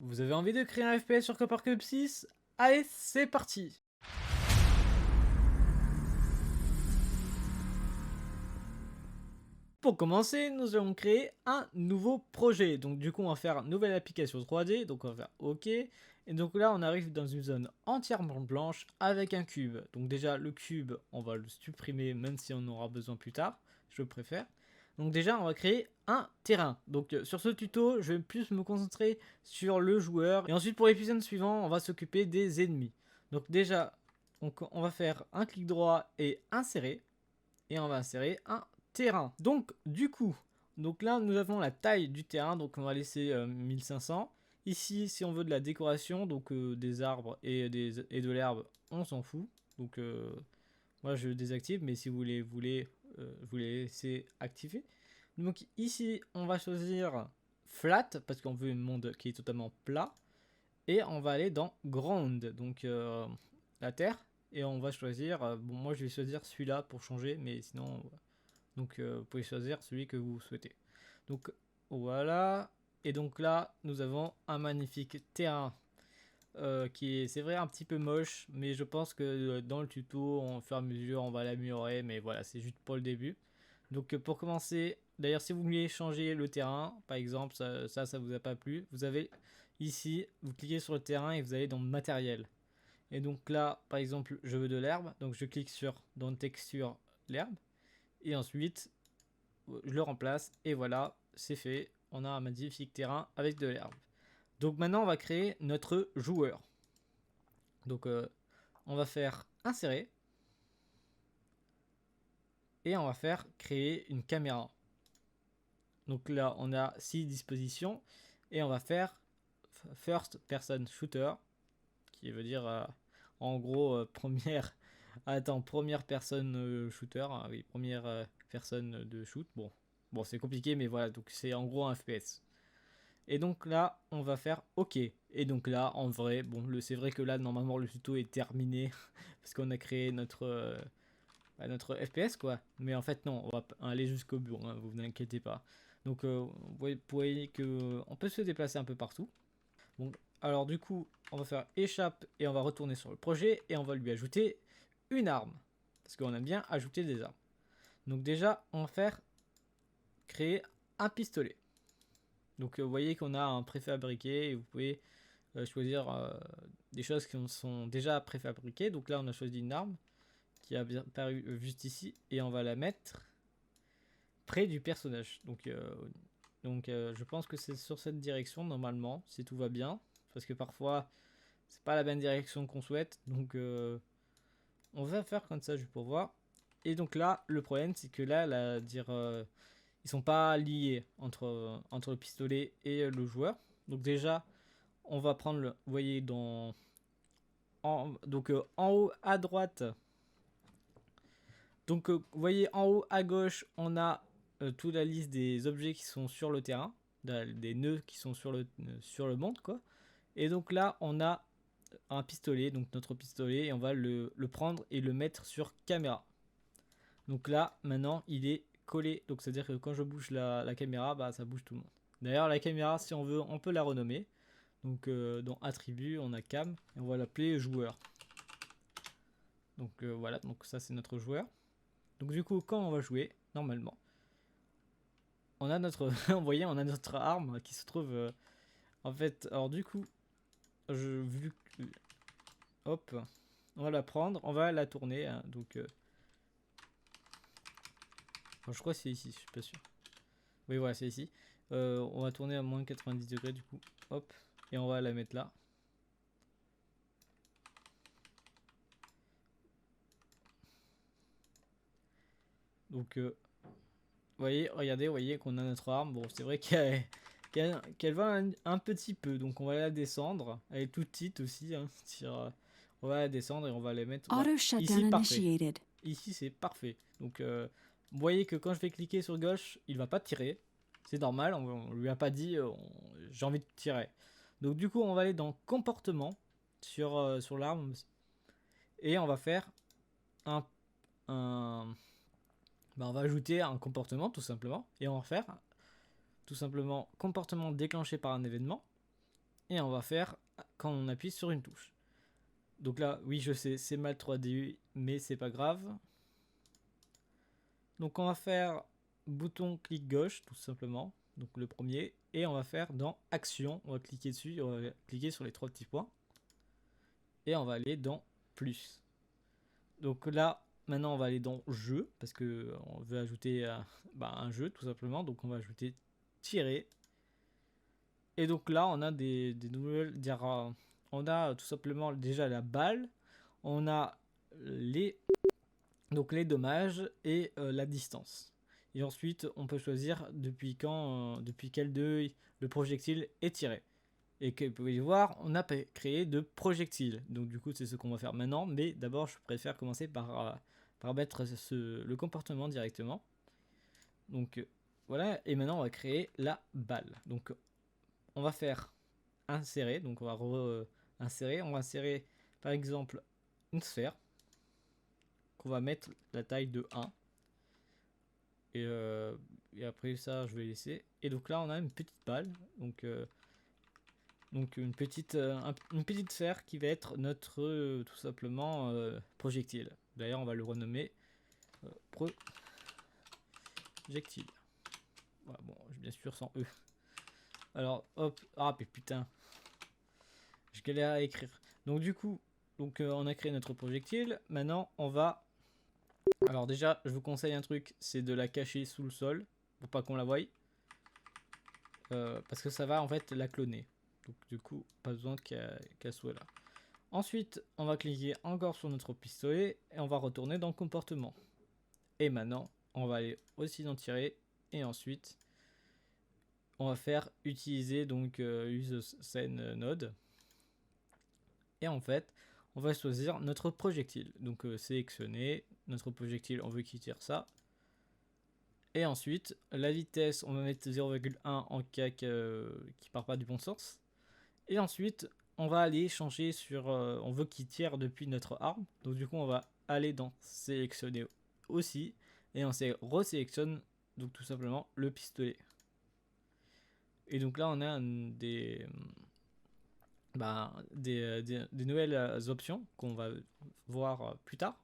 Vous avez envie de créer un FPS sur Copper Cube 6? Allez, c'est parti! Pour commencer, nous allons créer un nouveau projet. Donc du coup, on va faire nouvelle application 3D. Donc on va faire OK. Et donc là, on arrive dans une zone entièrement blanche avec un cube. Donc déjà, le cube, on va le supprimer même si on en aura besoin plus tard. Je préfère. Donc déjà, on va créer un terrain. Donc sur ce tuto, je vais plus me concentrer sur le joueur. Et ensuite, pour l'épisode suivant, on va s'occuper des ennemis. Donc déjà, on va faire un clic droit et insérer. Et on va insérer un terrain. Donc du coup, donc là nous avons la taille du terrain, donc on va laisser 1500. Ici, si on veut de la décoration, donc des arbres et de l'herbe, on s'en fout. Donc moi je désactive, mais si vous vous les laissez activer. Donc ici, on va choisir flat parce qu'on veut un monde qui est totalement plat. Et on va aller dans ground, donc la terre. Et on va choisir, bon moi je vais choisir celui-là pour changer, mais sinon donc vous pouvez choisir celui que vous souhaitez. Donc voilà. Et donc là, nous avons un magnifique terrain qui est, c'est vrai, un petit peu moche, mais je pense que dans le tuto, au fur et à mesure, on va l'améliorer. Mais voilà, c'est juste pour le début. Donc pour commencer, d'ailleurs, si vous voulez changer le terrain, par exemple, ça vous a pas plu, vous avez ici, vous cliquez sur le terrain et vous allez dans matériel. Et donc là, par exemple, je veux de l'herbe, donc je clique sur dans texture l'herbe. Et ensuite, je le remplace et voilà, c'est fait. On a un magnifique terrain avec de l'herbe. Donc maintenant, on va créer notre joueur. Donc on va faire insérer et on va faire créer une caméra. Donc là, on a 6 dispositions et on va faire first person shooter qui veut dire en gros première personne shooter, hein, oui, première personne de shoot. Bon, c'est compliqué, mais voilà, donc c'est en gros un FPS. Et donc là, on va faire OK. Et donc là, en vrai, bon, c'est vrai que là, normalement, le tuto est terminé parce qu'on a créé notre FPS, quoi. Mais en fait, non, on va aller jusqu'au bout, hein, vous n'inquiétez pas. Donc, vous voyez que on peut se déplacer un peu partout. Bon, alors du coup, on va faire échappe et on va retourner sur le projet et on va lui ajouter une arme. Parce qu'on aime bien ajouter des armes. Donc déjà, on va faire créer un pistolet. Donc vous voyez qu'on a un préfabriqué et vous pouvez choisir des choses qui sont déjà préfabriquées. Donc là, on a choisi une arme qui a paru juste ici et on va la mettre près du personnage. Donc je pense que c'est sur cette direction normalement, si tout va bien. Parce que parfois, c'est pas la bonne direction qu'on souhaite. Donc on va faire comme ça juste pour voir. Et donc là, le problème, c'est que là, ils sont pas liés entre le pistolet et le joueur. Donc déjà, on va prendre le, vous voyez en haut à droite. Donc vous voyez en haut à gauche, on a toute la liste des objets qui sont sur le terrain, des nœuds qui sont sur le monde, quoi. Et donc là, on a un pistolet, donc notre pistolet, et on va le prendre et le mettre sur caméra. Donc là, maintenant, il est collé. Donc c'est à dire que quand je bouge la caméra, bah ça bouge tout le monde. D'ailleurs, la caméra, si on veut, on peut la renommer. Donc dans attributs, on a cam et on va l'appeler joueur. Donc voilà, donc ça c'est notre joueur. Donc du coup, quand on va jouer, normalement, on a notre, vous voyez, on a notre arme qui se trouve, en fait, alors du coup, hop, on va la prendre, on va la tourner, hein, donc, je crois que c'est ici, je suis pas sûr. Oui, voilà, c'est ici. On va tourner à moins 90 degrés du coup, hop, et on va la mettre là. Donc, vous voyez, regardez, vous voyez qu'on a notre arme. Bon, c'est vrai qu'elle va un petit peu, donc on va la descendre. Elle est toute petite aussi, hein, on va la descendre et on va la mettre voilà. Ici, parfait. Ici, c'est parfait. Donc, vous voyez que quand je vais cliquer sur gauche, il va pas tirer. C'est normal, on lui a pas dit j'ai envie de tirer. Donc, du coup, on va aller dans comportement sur l'arme et on va faire un, un bah, on va ajouter un comportement tout simplement et on va faire tout simplement comportement déclenché par un événement. et on va faire quand on appuie sur une touche. Donc là, oui, je sais, c'est mal 3D, mais c'est pas grave. Donc on va faire bouton clic gauche, tout simplement. Donc le premier. Et on va faire dans Action. On va cliquer dessus, on va cliquer sur les 3 petits points. Et on va aller dans Plus. Donc là, maintenant on va aller dans Jeu, parce que on veut ajouter un jeu, tout simplement. Donc on va ajouter tirer. Et donc là, on a des nouvelles... On a tout simplement déjà la balle. On a les dommages et la distance. Et ensuite, on peut choisir depuis quel deuil le projectile est tiré. Et que vous pouvez voir, on a créé de projectiles. Donc du coup, c'est ce qu'on va faire maintenant. Mais d'abord, je préfère commencer par mettre le comportement directement. Donc voilà. Et maintenant, on va créer la balle. Donc on va faire insérer. Donc on va insérer. On va insérer par exemple une sphère qu'on va mettre la taille de 1. Et après ça, je vais laisser. Et donc là, on a une petite balle. Donc une petite sphère qui va être notre tout simplement projectile. D'ailleurs, on va le renommer projectile. Voilà, bon, bien sûr sans E. Alors, hop, ah mais putain, je galère à écrire. Donc du coup, on a créé notre projectile. Maintenant, on va... Alors déjà, je vous conseille un truc, c'est de la cacher sous le sol pour pas qu'on la voie. Parce que ça va en fait la cloner. Donc du coup, pas besoin qu'elle soit là. Ensuite, on va cliquer encore sur notre pistolet et on va retourner dans comportement. Et maintenant, on va aller aussi dans tirer et ensuite, on va faire utiliser donc use scene node. Et en fait, on va choisir notre projectile. Donc sélectionner notre projectile, on veut qu'il tire ça. Et ensuite, la vitesse, on va mettre 0,1 en cas qui part pas du bon sens. Et ensuite, on va aller changer sur... on veut qu'il tire depuis notre arme. Donc du coup, on va aller dans sélectionner aussi. Et on resélectionne donc tout simplement le pistolet. Et donc là, on a des nouvelles options qu'on va voir plus tard.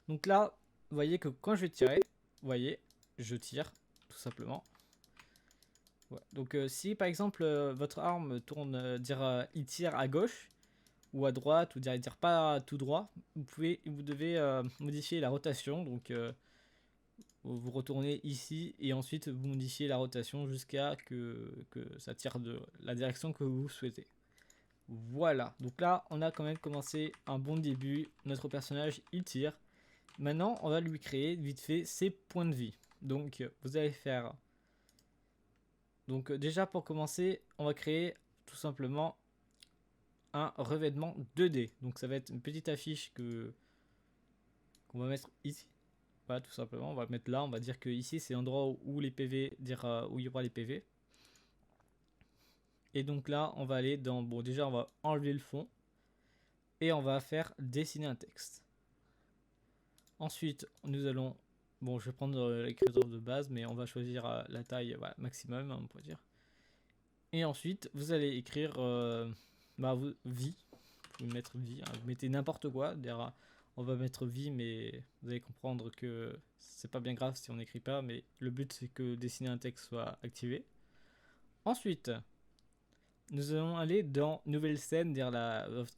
Donc là, vous voyez que quand je vais tirer, vous voyez, je tire tout simplement. Ouais. Donc si par exemple votre arme tourne, il tire à gauche ou à droite, ou il tire pas tout droit, vous devez modifier la rotation. Donc vous retournez ici et ensuite vous modifiez la rotation jusqu'à que ça tire de la direction que vous souhaitez. Voilà, donc là on a quand même commencé un bon début. Notre personnage il tire. Maintenant on va lui créer vite fait ses points de vie. Donc vous allez faire... Donc déjà pour commencer, on va créer tout simplement un revêtement 2D. Donc ça va être une petite affiche qu'on va mettre ici. Voilà, tout simplement, on va le mettre là. On va dire que ici c'est l'endroit où les PV, où il y aura les PV. Et donc là, on va aller dans... Bon, déjà on va enlever le fond. Et on va faire dessiner un texte. Ensuite, nous allons... Bon, je vais prendre l'écriture de base, mais on va choisir la taille maximum, on peut dire. Et ensuite, vous allez écrire vie. Vous pouvez mettre vie. Hein. Vous mettez n'importe quoi. D'ailleurs, on va mettre vie, mais vous allez comprendre que c'est pas bien grave si on n'écrit pas. Mais le but, c'est que dessiner un texte soit activé. Ensuite, nous allons aller dans nouvelle scène,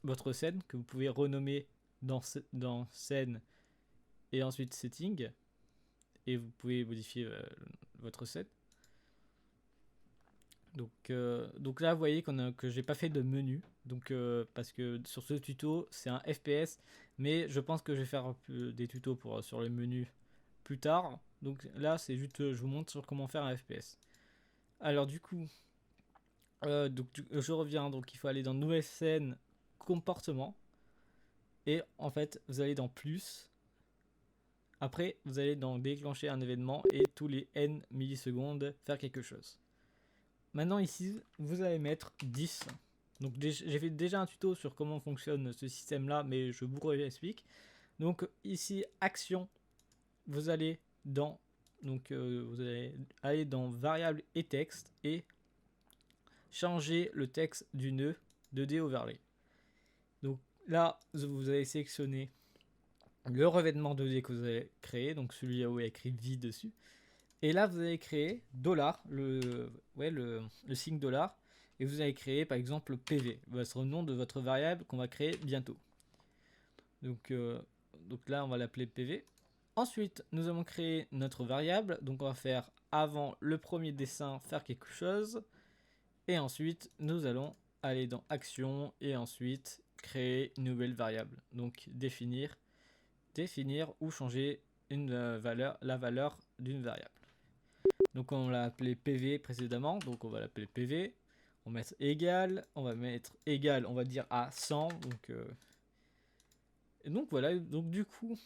votre scène que vous pouvez renommer dans scène et ensuite setting. Et vous pouvez modifier votre scène. Donc là, vous voyez que j'ai pas fait de menu. Donc parce que sur ce tuto, c'est un FPS, mais je pense que je vais faire des tutos sur les menus plus tard. Donc là, c'est juste, je vous montre sur comment faire un FPS. Alors du coup, je reviens. Donc il faut aller dans nouvelle scène, comportement, et en fait, vous allez dans plus. Après, vous allez dans déclencher un événement et tous les n millisecondes faire quelque chose. Maintenant ici, vous allez mettre 10. Donc j'ai fait déjà un tuto sur comment fonctionne ce système là, mais je vous réexplique. Donc ici, action, vous allez dans variable et texte, et changer le texte du nœud 2D overlay. Donc là, vous allez sélectionner le revêtement 2D que vous avez créé, donc celui où il y a écrit vie dessus. Et là, vous allez créer $ le signe $, et vous allez créer par exemple PV, votre nom de votre variable qu'on va créer bientôt. Donc là, on va l'appeler PV. Ensuite, nous allons créer notre variable. Donc on va faire avant le premier dessin, faire quelque chose. Et ensuite, nous allons aller dans Action et ensuite créer une nouvelle variable. Donc définir ou changer la valeur d'une variable. Donc on l'a appelé PV précédemment, donc on va l'appeler PV. On va mettre égal, on va mettre égal, on va dire à 100. Et donc voilà, donc du coup,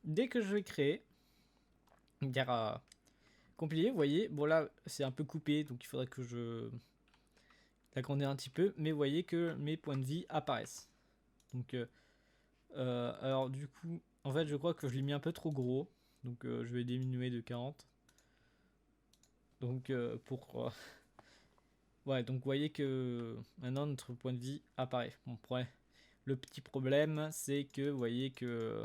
dès que je vais créer, dire à compiler, vous voyez, bon là c'est un peu coupé, donc il faudrait que je l'agrandir un petit peu, mais vous voyez que mes points de vie apparaissent. Donc alors du coup, en fait je crois que je l'ai mis un peu trop gros, donc je vais diminuer de 40. Donc ouais, donc vous voyez que maintenant notre point de vie apparaît. Bon, le petit problème, c'est que vous voyez que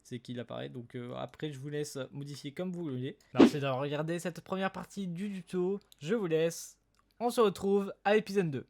c'est qu'il apparaît. Donc après, je vous laisse modifier comme vous voulez. Merci d'avoir regardé cette première partie du tuto. Je vous laisse. On se retrouve à l'épisode 2.